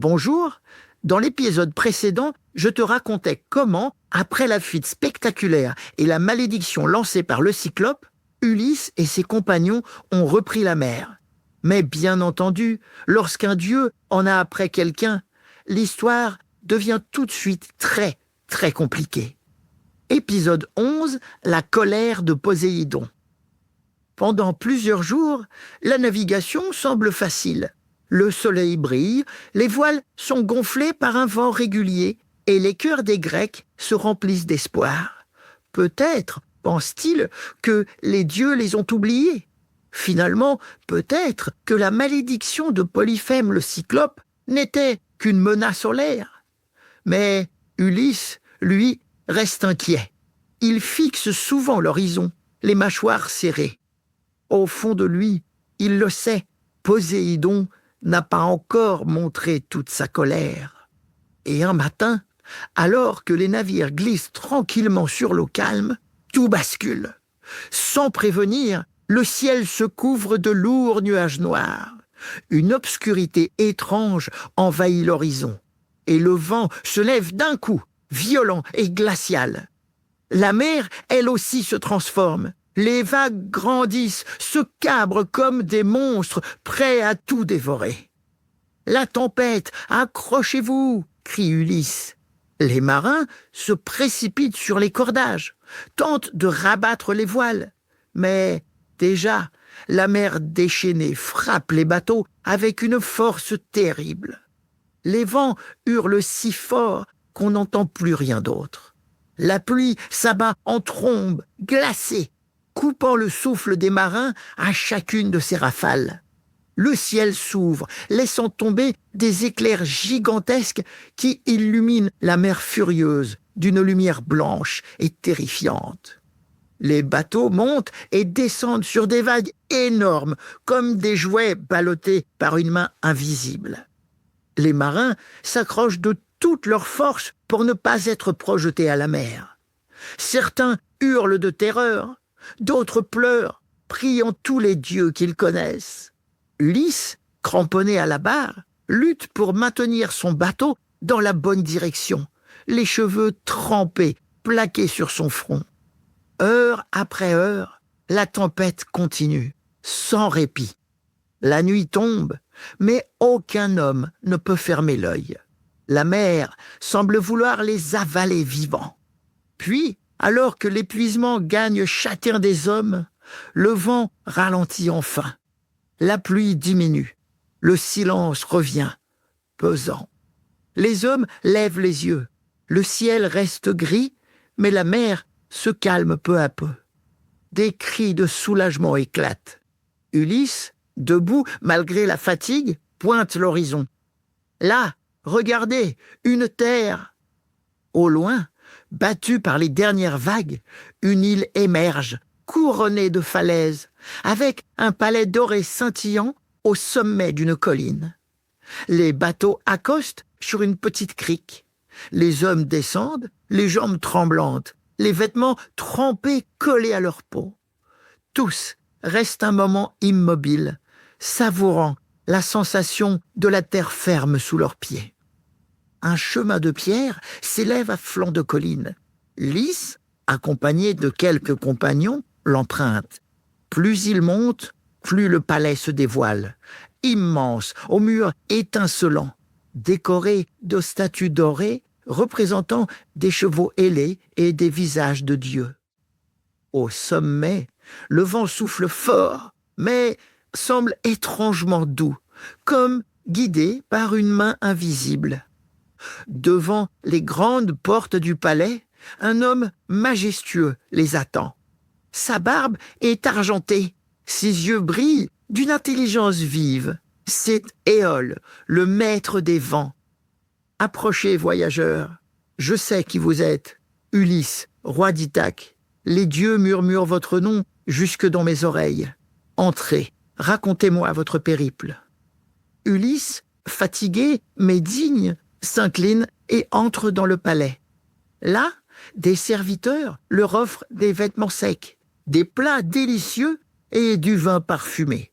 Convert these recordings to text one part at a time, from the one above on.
Bonjour, dans l'épisode précédent, je te racontais comment, après la fuite spectaculaire et la malédiction lancée par le Cyclope, Ulysse et ses compagnons ont repris la mer. Mais bien entendu, lorsqu'un dieu en a après quelqu'un, l'histoire devient tout de suite très, très compliquée. Épisode 11, la colère de Poséidon. Pendant plusieurs jours, la navigation semble facile. Le soleil brille, les voiles sont gonflées par un vent régulier et les cœurs des Grecs se remplissent d'espoir. Peut-être, pense-t-il, que les dieux les ont oubliés. Finalement, peut-être que la malédiction de Polyphème le Cyclope n'était qu'une menace en l'air. Mais Ulysse, lui, reste inquiet. Il fixe souvent l'horizon, les mâchoires serrées. Au fond de lui, il le sait, Poséidon n'a pas encore montré toute sa colère. Et un matin, alors que les navires glissent tranquillement sur l'eau calme, tout bascule. Sans prévenir, le ciel se couvre de lourds nuages noirs. Une obscurité étrange envahit l'horizon. Et le vent se lève d'un coup, violent et glacial. La mer, elle aussi, se transforme. Les vagues grandissent, se cabrent comme des monstres prêts à tout dévorer. « La tempête, accrochez-vous !» crie Ulysse. Les marins se précipitent sur les cordages, tentent de rabattre les voiles. Mais déjà, la mer déchaînée frappe les bateaux avec une force terrible. Les vents hurlent si fort qu'on n'entend plus rien d'autre. La pluie s'abat en trombes, glacée, coupant le souffle des marins à chacune de ses rafales. Le ciel s'ouvre, laissant tomber des éclairs gigantesques qui illuminent la mer furieuse d'une lumière blanche et terrifiante. Les bateaux montent et descendent sur des vagues énormes, comme des jouets ballottés par une main invisible. Les marins s'accrochent de toute leur force pour ne pas être projetés à la mer. Certains hurlent de terreur, d'autres pleurent, priant tous les dieux qu'ils connaissent. Ulysse, cramponné à la barre, lutte pour maintenir son bateau dans la bonne direction, les cheveux trempés, plaqués sur son front. Heure après heure, la tempête continue, sans répit. La nuit tombe, mais aucun homme ne peut fermer l'œil. La mer semble vouloir les avaler vivants. Puis, alors que l'épuisement gagne chacun des hommes, le vent ralentit enfin. La pluie diminue. Le silence revient, pesant. Les hommes lèvent les yeux. Le ciel reste gris, mais la mer se calme peu à peu. Des cris de soulagement éclatent. Ulysse, debout malgré la fatigue, pointe l'horizon. Là, regardez, une terre. Au loin, battue par les dernières vagues, une île émerge, couronnée de falaises, avec un palais doré scintillant au sommet d'une colline. Les bateaux accostent sur une petite crique. Les hommes descendent, les jambes tremblantes, les vêtements trempés collés à leur peau. Tous restent un moment immobiles, savourant la sensation de la terre ferme sous leurs pieds. Un chemin de pierre s'élève à flanc de colline. Ulysse, accompagné de quelques compagnons, l'emprunte. Plus il monte, plus le palais se dévoile. Immense, aux murs étincelants, décoré de statues dorées représentant des chevaux ailés et des visages de dieux. Au sommet, le vent souffle fort, mais semble étrangement doux, comme guidé par une main invisible. Devant les grandes portes du palais, un homme majestueux les attend. Sa barbe est argentée, ses yeux brillent d'une intelligence vive. C'est Éole, le maître des vents. Approchez, voyageurs. Je sais qui vous êtes. Ulysse, roi d'Ithaque. Les dieux murmurent votre nom jusque dans mes oreilles. Entrez, racontez-moi votre périple. Ulysse, fatigué mais digne, s'incline et entre dans le palais. Là, des serviteurs leur offrent des vêtements secs, des plats délicieux et du vin parfumé.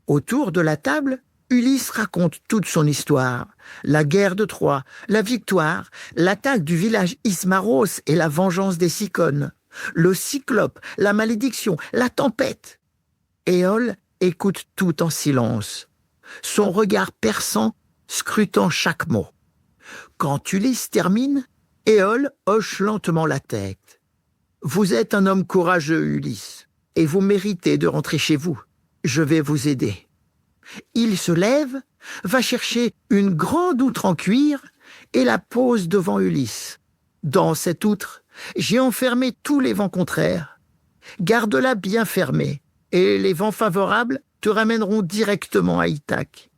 Autour de la table, Ulysse raconte toute son histoire. La guerre de Troie, la victoire, l'attaque du village Ismaros et la vengeance des Cyclones, le cyclope, la malédiction, la tempête. Éole écoute tout en silence, son regard perçant scrutant chaque mot. Quand Ulysse termine, Éole hoche lentement la tête. « Vous êtes un homme courageux, Ulysse, et vous méritez de rentrer chez vous. Je vais vous aider. » Il se lève, va chercher une grande outre en cuir et la pose devant Ulysse. « Dans cette outre, j'ai enfermé tous les vents contraires. Garde-la bien fermée, et les vents favorables te ramèneront directement à Ithaque.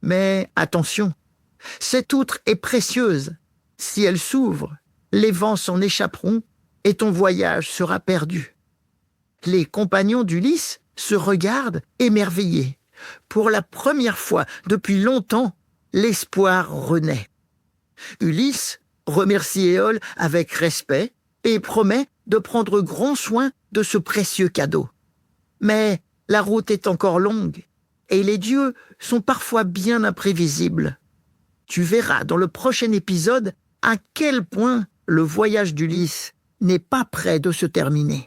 Mais attention, cette outre est précieuse. Si elle s'ouvre, les vents s'en échapperont et ton voyage sera perdu. » Les compagnons d'Ulysse se regardent émerveillés. Pour la première fois depuis longtemps, l'espoir renaît. Ulysse remercie Éole avec respect et promet de prendre grand soin de ce précieux cadeau. Mais la route est encore longue et les dieux sont parfois bien imprévisibles. Tu verras dans le prochain épisode à quel point le voyage d'Ulysse n'est pas près de se terminer.